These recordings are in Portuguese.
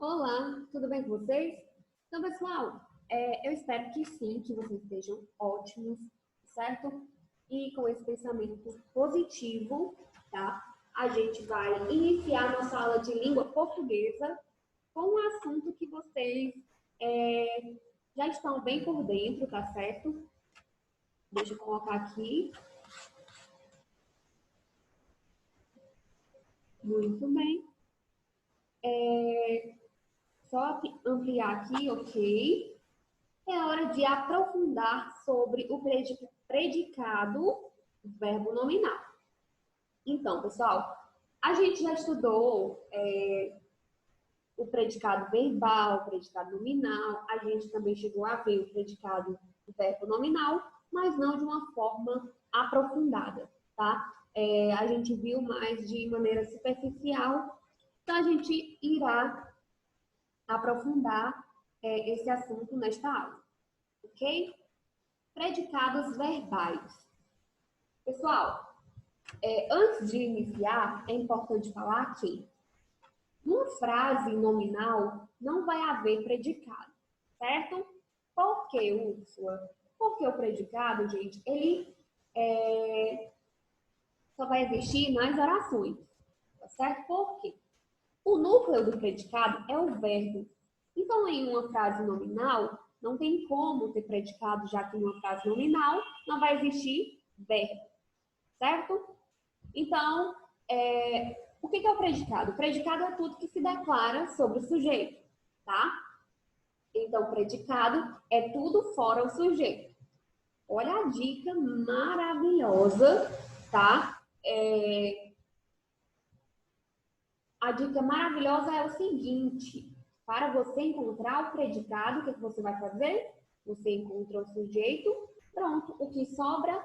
Olá, tudo bem com vocês? Então, pessoal, eu espero que sim, que vocês estejam ótimos, certo? E com esse pensamento positivo, tá? A gente vai iniciar nossa aula de língua portuguesa com um assunto que vocês já estão bem por dentro, tá certo? Deixa eu colocar aqui. Muito bem. Só ampliar aqui, ok? É hora de aprofundar sobre o predicado verbo nominal. Então, pessoal, a gente já estudou o predicado verbal, o predicado nominal, a gente também chegou a ver o predicado verbo nominal, mas não de uma forma aprofundada, tá? A gente viu mais de maneira superficial, então a gente irá aprofundar esse assunto nesta aula, ok? Predicados verbais. Pessoal, antes de iniciar, é importante falar que numa frase nominal não vai haver predicado, certo? Por que, Úrsula? Porque o predicado, gente, ele só vai existir nas orações, tá certo? Por quê? O núcleo do predicado é o verbo. Então, em uma frase nominal, não tem como ter predicado, já que em uma frase nominal não vai existir verbo, certo? Então, o que é o predicado? O predicado é tudo que se declara sobre o sujeito, tá? Então, o predicado é tudo fora o sujeito. Olha a dica maravilhosa, tá? A dica maravilhosa é o seguinte: para você encontrar o predicado, o que você vai fazer? Você encontra o sujeito, pronto, o que sobra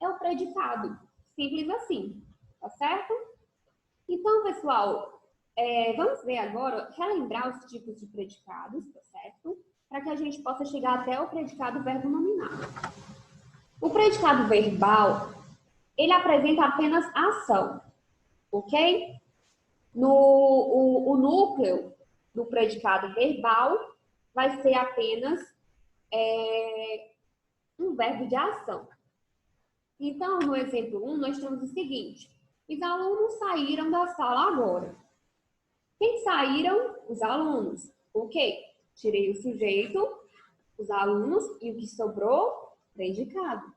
é o predicado. Simples assim, tá certo? Então, pessoal, vamos ver agora, relembrar os tipos de predicados, tá certo? Para que a gente possa chegar até o predicado verbo nominal. O predicado verbal, ele apresenta apenas ação, ok? O núcleo do predicado verbal vai ser apenas um verbo de ação. Então, no exemplo 1, nós temos o seguinte: os alunos saíram da sala agora. Quem saíram? Os alunos. Ok, tirei o sujeito, os alunos, e o que sobrou? Predicado.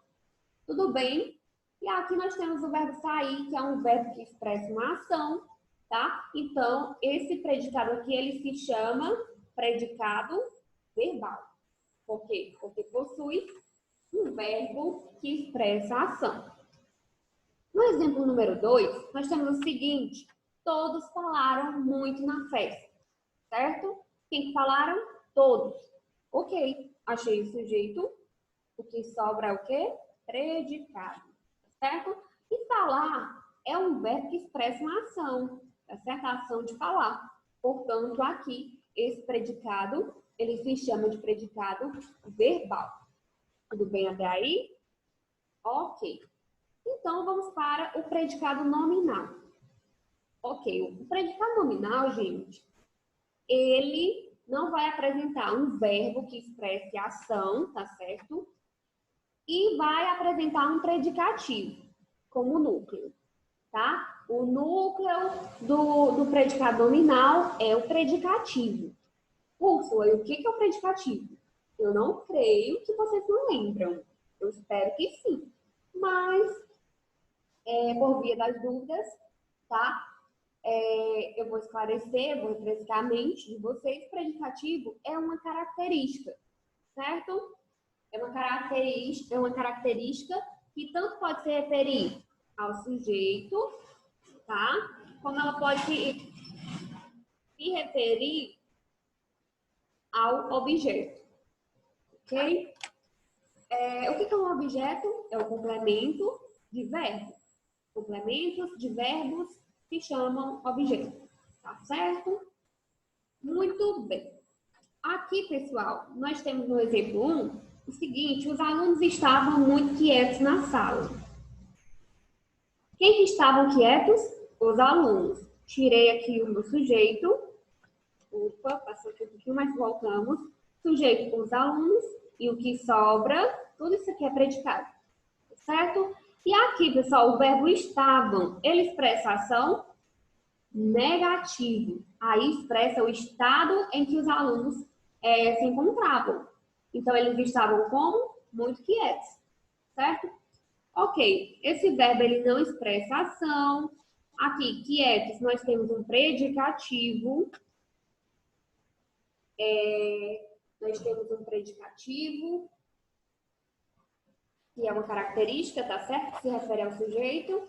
Tudo bem? E aqui nós temos o verbo sair, que é um verbo que expressa uma ação, tá? Então, esse predicado aqui, ele se chama predicado verbal. Por quê? Porque possui um verbo que expressa a ação. No exemplo número 2, nós temos o seguinte: todos falaram muito na festa, certo? Quem falaram? Todos. Ok, achei o sujeito. O que sobra é o quê? Predicado, certo? E falar é um verbo que expressa uma ação, tá certo? A ação de falar. Portanto, aqui, esse predicado, ele se chama de predicado verbal. Tudo bem até aí? Ok. Então, vamos para o predicado nominal. Ok, o predicado nominal, gente, ele não vai apresentar um verbo que expresse ação, tá certo? E vai apresentar um predicativo como núcleo, tá? O núcleo do predicado nominal é o predicativo. Úrsula, e o que é o predicativo? Eu não creio que vocês não lembram. Eu espero que sim. Mas, por via das dúvidas, tá? Eu vou esclarecer, vou refrescar a mente de vocês. Predicativo é uma característica, certo? É uma característica que tanto pode se referir ao sujeito, tá? Como ela pode se referir ao objeto, ok? O que é um objeto? É o complemento de verbos. Complementos de verbos se chamam objeto, tá certo? Muito bem. Aqui, pessoal, nós temos no exemplo 1 o seguinte: os alunos estavam muito quietos na sala. Quem estavam quietos? Os alunos. Tirei aqui o meu sujeito, Opa, passou aqui um pouquinho, mas voltamos. Sujeito com os alunos e o que sobra, tudo isso aqui é predicado, certo? E aqui, pessoal, o verbo estavam, ele expressa ação negativo. Aí expressa o estado em que os alunos se encontravam. Então, eles estavam como? Muito quietos, certo? Ok, esse verbo ele não expressa ação. Aqui, quietos, nós temos um predicativo. Nós temos um predicativo, que é uma característica, tá certo? Que se refere ao sujeito.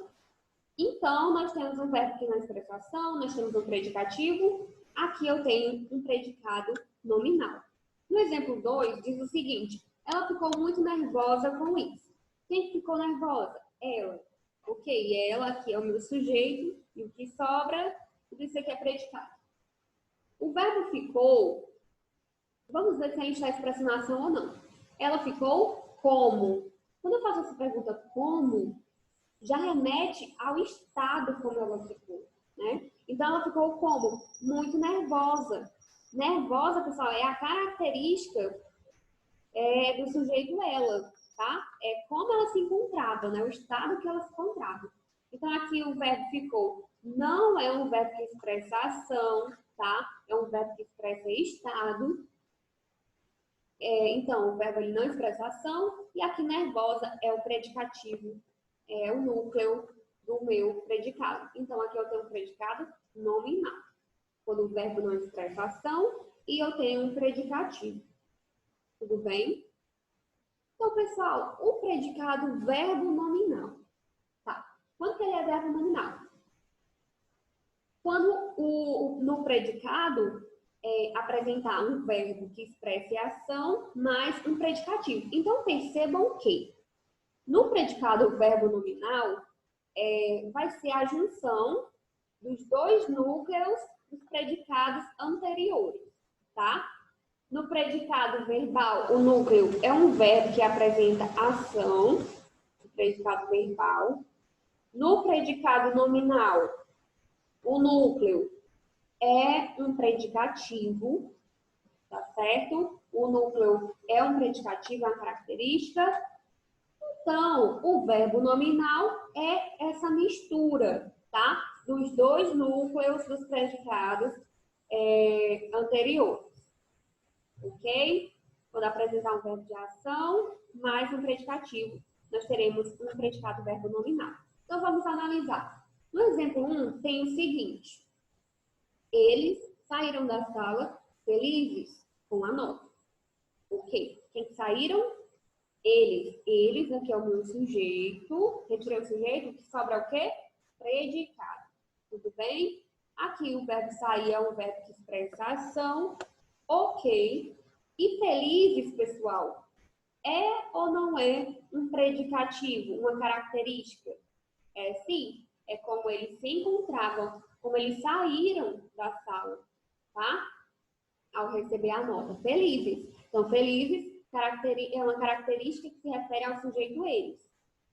Então, nós temos um verbo que não expressa ação, nós temos um predicativo. Aqui eu tenho um predicado nominal. No exemplo 2, diz o seguinte: ela ficou muito nervosa com isso. Quem ficou nervosa? Ela. Ok, ela aqui é o meu sujeito, e o que sobra, tudo isso aqui é predicado. O verbo ficou, vamos ver se a gente está expressando ação ou não. Ela ficou como? Quando eu faço essa pergunta como, já remete ao estado como ela ficou, né? Então, ela ficou como? Muito nervosa. Nervosa, pessoal, é a característica do sujeito ela, tá? É como ela se encontrava, né? O estado que ela se encontrava. Então, aqui o verbo ficou não é um verbo que expressa ação, tá? É um verbo que expressa estado. Então, o verbo ele não expressa ação. E aqui nervosa é o predicativo, é o núcleo do meu predicado. Então, aqui eu tenho um predicado nominal, quando o verbo não expressa ação, e eu tenho um predicativo. Tudo bem? Então, pessoal, o predicado verbo nominal. Tá. Quando que ele é verbo nominal? Quando no predicado apresentar um verbo que expresse ação mais um predicativo. Então, percebam que no predicado verbo nominal vai ser a junção dos dois núcleos dos predicados anteriores, tá? No predicado verbal, o núcleo é um verbo que apresenta ação, o predicado verbal. No predicado nominal, o núcleo é um predicativo, tá certo? O núcleo é um predicativo, é uma característica. Então, o verbo nominal é essa mistura, tá? Dos dois núcleos dos predicados anteriores. Ok? Quando apresentar um verbo de ação, mais um predicativo, nós teremos um predicado verbo nominal. Então, vamos analisar. No exemplo 1, tem o seguinte: eles saíram da sala felizes com a nota. Ok? Quem saíram? Eles. Eles, aqui é o meu sujeito. Retirei o sujeito, que sobra o quê? Predicado. Tudo bem? Aqui o verbo sair é um verbo que expressa ação. Ok. E felizes, pessoal, é ou não é um predicativo, uma característica? Sim, é como eles se encontravam, como eles saíram da sala, tá? Ao receber a nota. Felizes. Então, felizes é uma característica que se refere ao sujeito eles.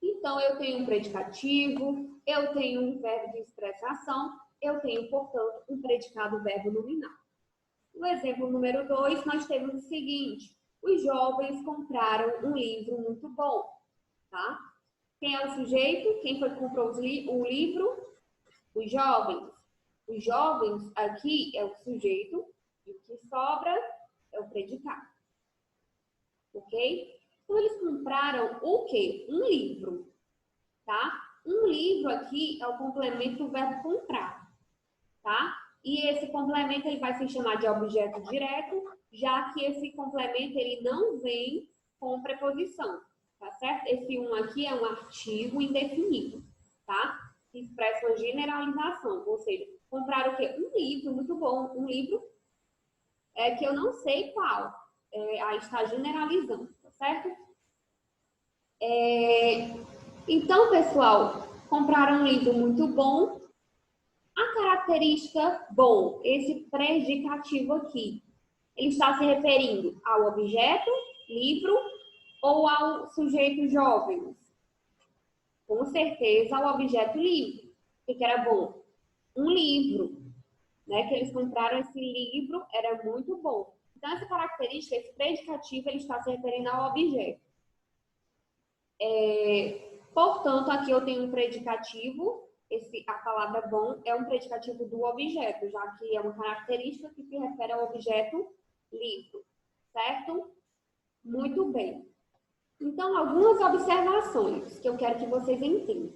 Então, eu tenho um predicativo, eu tenho um verbo de expressação, eu tenho, portanto, um predicado verbo nominal. No exemplo número 2, nós temos o seguinte: os jovens compraram um livro muito bom, tá? Quem é o sujeito? Quem foi que comprou o livro? Os jovens. Os jovens aqui é o sujeito e o que sobra é o predicado. Ok? Então, eles compraram o quê? Um livro, tá? Um livro aqui é o complemento do verbo comprar, tá? E esse complemento ele vai se chamar de objeto direto, já que esse complemento ele não vem com preposição, tá certo? Esse um aqui é um artigo indefinido, tá? Que expressa uma generalização, ou seja, comprar o quê? Um livro muito bom, um livro que eu não sei qual, aí está generalizando, tá certo? Então, pessoal, compraram um livro muito bom. A característica bom, esse predicativo aqui, ele está se referindo ao objeto, livro, ou ao sujeito jovens? Com certeza ao objeto livro. O que era bom? Um livro. né? Que eles compraram esse livro, era muito bom. Então, essa característica, esse predicativo, ele está se referindo ao objeto. Portanto, aqui eu tenho um predicativo, a palavra bom é um predicativo do objeto, já que é uma característica que se refere ao objeto livro, certo? Muito bem. Então, algumas observações que eu quero que vocês entendam.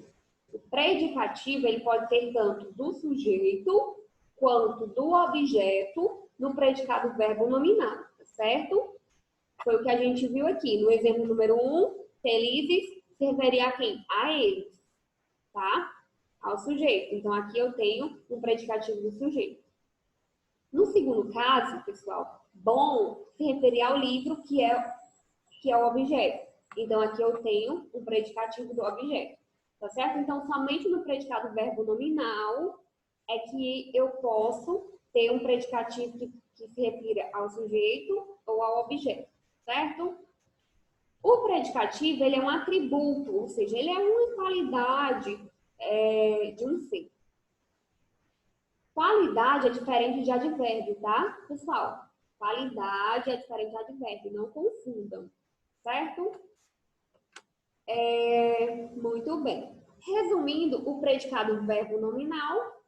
O predicativo, ele pode ser tanto do sujeito quanto do objeto no predicado verbo nominal, certo? Foi o que a gente viu aqui. No exemplo número 1, felizes se referia a quem? A eles, tá? Ao sujeito. Então, aqui eu tenho um predicativo do sujeito. No segundo caso, pessoal, bom se referia ao livro, que é o objeto. Então, aqui eu tenho um predicativo do objeto, tá certo? Então, somente no predicado verbo nominal é que eu posso ter um predicativo que se refira ao sujeito ou ao objeto, certo? O predicativo, ele é um atributo, ou seja, ele é uma qualidade de um ser. Qualidade é diferente de advérbio, tá, pessoal? Qualidade é diferente de advérbio, não confundam, certo? Muito bem. Resumindo, o predicado verbo nominal.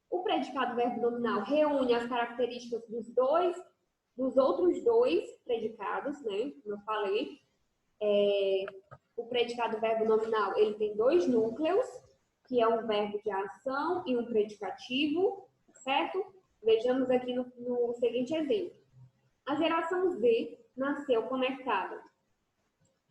O predicado verbo nominal reúne as características dos outros dois predicados, né? Como eu falei. O predicado verbo nominal, ele tem dois núcleos, que é um verbo de ação e um predicativo, certo? Vejamos aqui no seguinte exemplo. A geração Z nasceu conectada.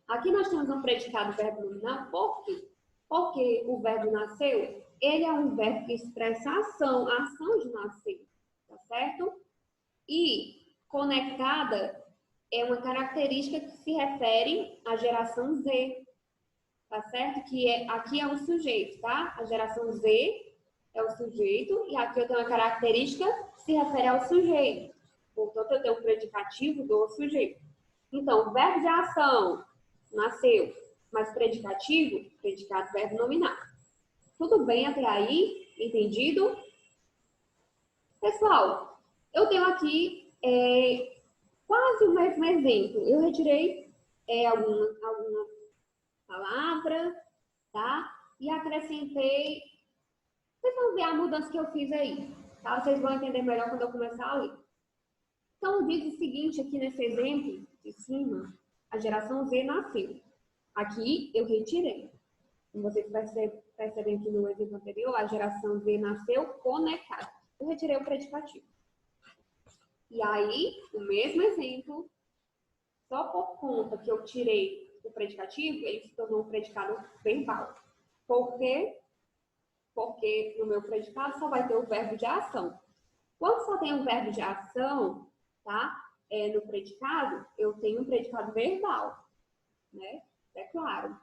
Aqui nós temos um predicado verbo nominal, por quê? Porque o verbo nasceu, ele é um verbo que expressa a ação de nascer, tá certo? E conectada é uma característica que se refere à geração Z, tá certo? Aqui é o sujeito, tá? A geração Z é o sujeito e aqui eu tenho uma característica que se refere ao sujeito. Portanto, eu tenho um predicativo do sujeito. Então, verbo de ação, nasceu, mas predicativo, predicado verbo nominal. Tudo bem até aí? Entendido? Pessoal, eu tenho aqui quase o mesmo exemplo. Eu retirei alguma palavra, tá? E acrescentei. Vocês vão ver a mudança que eu fiz aí, tá? Vocês vão entender melhor quando eu começar a ler. Então, diz o seguinte aqui nesse exemplo de cima, a geração Z nasceu. Aqui eu retirei. Como vocês percebem aqui no exemplo anterior, a geração Z nasceu conectada. Eu retirei o predicativo. E aí, o mesmo exemplo, só por conta que eu tirei o predicativo, ele se tornou um predicado verbal. Por quê? Porque no meu predicado só vai ter o verbo de ação. Quando só tem o verbo de ação, tá? No predicado, eu tenho um predicado verbal, né? É claro.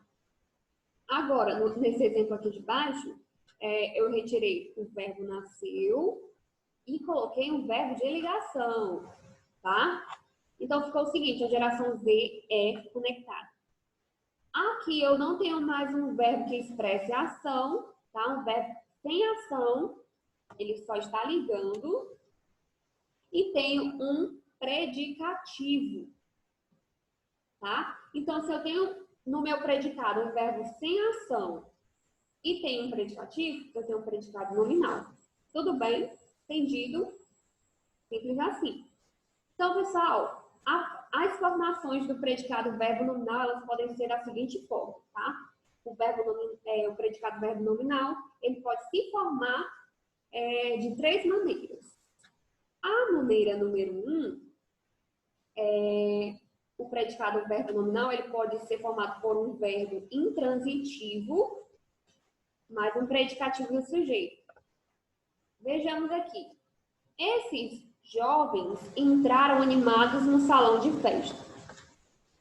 Agora, nesse exemplo aqui de baixo, eu retirei o verbo nasceu e coloquei um verbo de ligação, tá? Então, ficou o seguinte, a geração Z é conectada. Aqui eu não tenho mais um verbo que expresse ação, tá? Um verbo sem ação, ele só está ligando. E tenho um predicativo, tá? Então, se eu tenho no meu predicado um verbo sem ação e tenho um predicativo, eu tenho um predicado nominal. Tudo bem? Entendido? Simples assim. Então, pessoal, as formações do predicado verbo nominal, elas podem ser da seguinte forma, tá? O predicado verbo nominal, ele pode se formar de três maneiras. A maneira número 1, o predicado verbo nominal, ele pode ser formado por um verbo intransitivo, mais um predicativo do sujeito. Vejamos aqui. Esses jovens entraram animados no salão de festa.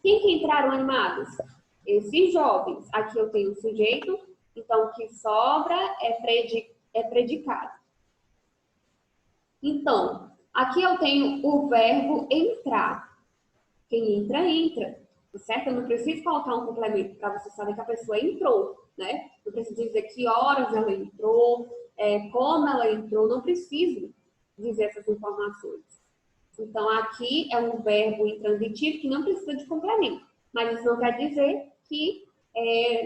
Quem que entraram animados? Esses jovens. Aqui eu tenho o sujeito, então o que sobra é predicado. Então, aqui eu tenho o verbo entrar. Quem entra, entra. Certo? Eu não preciso colocar um complemento para você saber que a pessoa entrou, né? Não preciso dizer que horas ela entrou, como ela entrou, não preciso. dizer essas informações. Então, aqui é um verbo intransitivo que não precisa de complemento. Mas isso não quer dizer que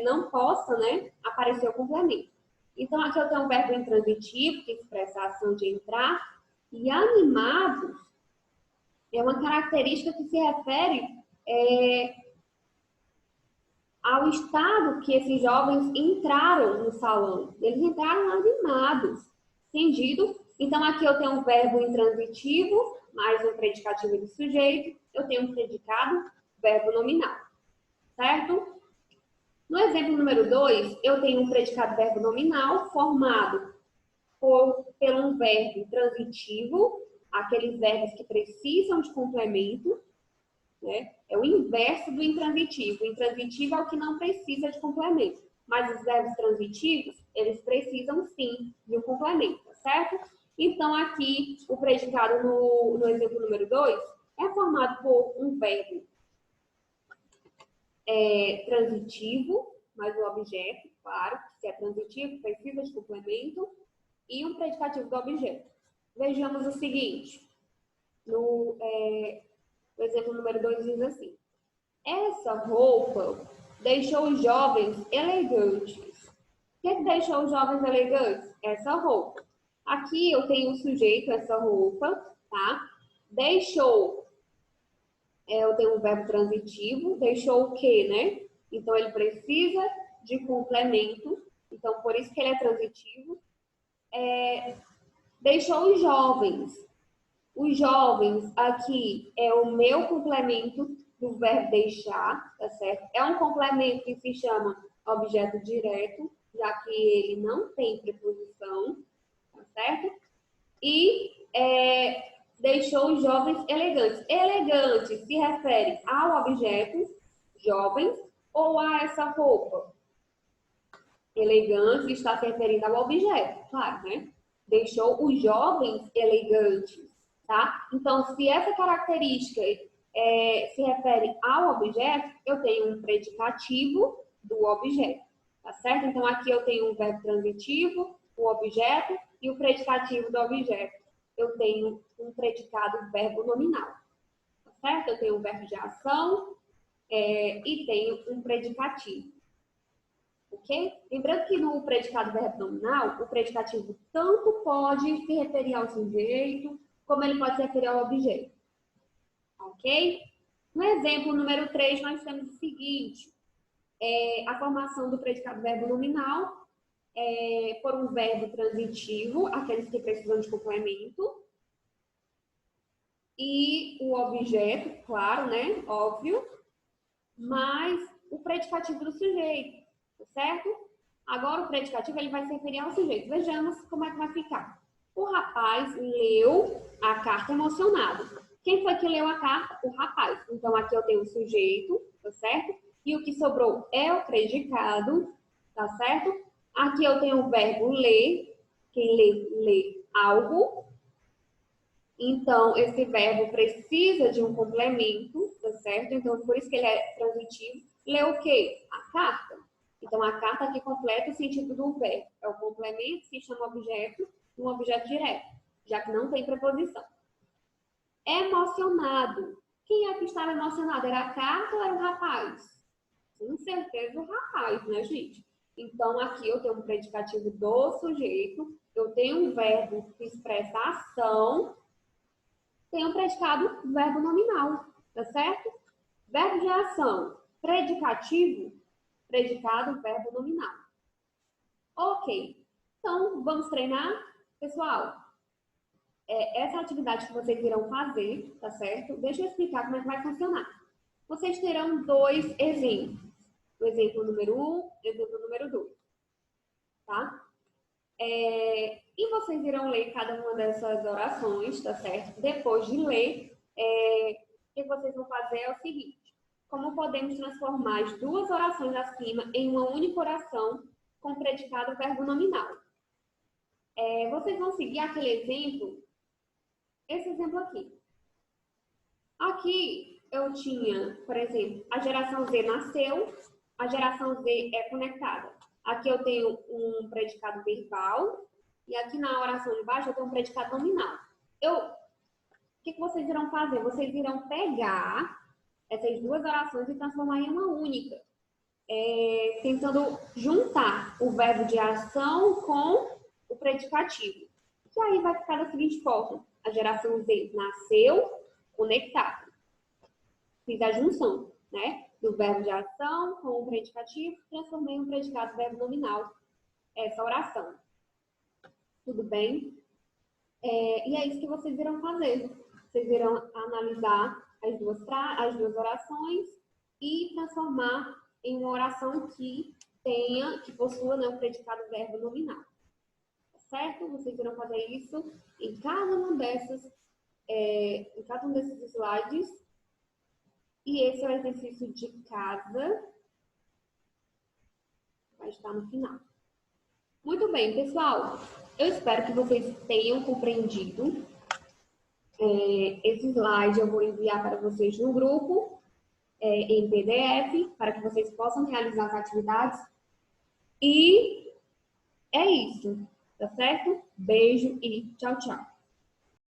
não possa, né, aparecer o complemento. Então, aqui eu tenho um verbo intransitivo, que expressa a ação de entrar. E animados é uma característica que se refere ao estado que esses jovens entraram no salão. Eles entraram animados. Entendido? Então, aqui eu tenho um verbo intransitivo, mais um predicativo do sujeito. Eu tenho um predicado, verbo nominal. Certo? No exemplo número 2, eu tenho um predicado verbo nominal formado por um verbo transitivo, aqueles verbos que precisam de complemento, né? É o inverso do intransitivo. O intransitivo é o que não precisa de complemento. Mas os verbos transitivos, eles precisam sim de um complemento, tá certo? Então, aqui, o predicado no exemplo número 2 é formado por um verbo transitivo, mas o objeto, claro, se é transitivo, precisa de complemento, e um predicativo do objeto. Vejamos o seguinte, no exemplo número 2 diz assim: essa roupa deixou os jovens elegantes. O que deixou os jovens elegantes? Essa roupa. Aqui eu tenho o sujeito, essa roupa, tá? Deixou, eu tenho um verbo transitivo, deixou o quê, né? Então, ele precisa de complemento. Então, por isso que ele é transitivo. Deixou os jovens. Os jovens aqui é o meu complemento do verbo deixar, tá certo? É um complemento que se chama objeto direto, já que ele não tem preposição, tá certo? E deixou os jovens elegantes. Elegante se refere ao objeto, jovens, ou a essa roupa? Elegante está se referindo ao objeto, claro, né? Deixou os jovens elegantes, tá? Então, se essa característica se refere ao objeto, eu tenho um predicativo do objeto, tá certo? Então, aqui eu tenho um verbo transitivo, o objeto, e o predicativo do objeto. Eu tenho um predicado verbo nominal, tá certo? Eu tenho um verbo de ação e tenho um predicativo. Ok? Lembrando que no predicado verbo nominal, o predicativo tanto pode se referir ao sujeito, como ele pode se referir ao objeto. Ok? No exemplo número 3, nós temos o seguinte: a formação do predicado verbo nominal por um verbo transitivo, aqueles que precisam de complemento, e o objeto, claro, né? Óbvio, mais o predicativo do sujeito, tá certo? Agora o predicativo ele vai se referir ao sujeito. Vejamos como é que vai ficar. O rapaz leu a carta emocionado. Quem foi que leu a carta? O rapaz. Então aqui eu tenho o sujeito, tá certo? E o que sobrou é o predicado, tá certo? Aqui eu tenho o verbo ler. Quem lê algo. Então, esse verbo precisa de um complemento, tá certo? Então, por isso que ele é transitivo. Lê o quê? A carta. Então, a carta aqui completa o sentido do verbo. É o complemento que chama objeto, um objeto direto, já que não tem preposição. Emocionado. Quem é que estava emocionado? Era a carta ou era o rapaz? Com certeza o rapaz, né, gente? Então, aqui eu tenho um predicativo do sujeito, eu tenho um verbo que expressa a ação, tem um predicado verbo nominal, tá certo? Verbo de ação, predicativo, predicado verbo nominal. Ok, então vamos treinar? Pessoal, essa atividade que vocês irão fazer, tá certo? Deixa eu explicar como é que vai funcionar. Vocês terão 2 exemplos. O exemplo número 1 e o exemplo número 2, tá? E vocês irão ler cada uma dessas orações, tá certo? Depois de ler, o que vocês vão fazer é o seguinte: como podemos transformar as 2 orações acima em uma única oração com predicado verbo nominal? Vocês vão seguir aquele exemplo, esse exemplo aqui. Aqui eu tinha, por exemplo, a geração Z nasceu, a geração Z é conectada. Aqui eu tenho um predicado verbal e aqui na oração de baixo eu tenho um predicado nominal. O que vocês irão fazer? Vocês irão pegar essas duas orações e transformar em uma única, tentando juntar o verbo de ação com o predicativo. E aí vai ficar da seguinte forma: a geração Z nasceu conectada. Fiz a junção, né? Do verbo de ação com o predicativo, transformei em um predicado verbo nominal essa oração. Tudo bem? E é isso que vocês irão fazer. Vocês irão analisar as duas orações e transformar em uma oração que possua, né, o predicado verbo nominal. Tá certo? Vocês irão fazer isso em cada um desses slides. E esse é o exercício de casa. Vai estar no final. Muito bem, pessoal. Eu espero que vocês tenham compreendido. Esse slide eu vou enviar para vocês no grupo, em PDF, para que vocês possam realizar as atividades. E é isso, tá certo? Beijo e tchau, tchau.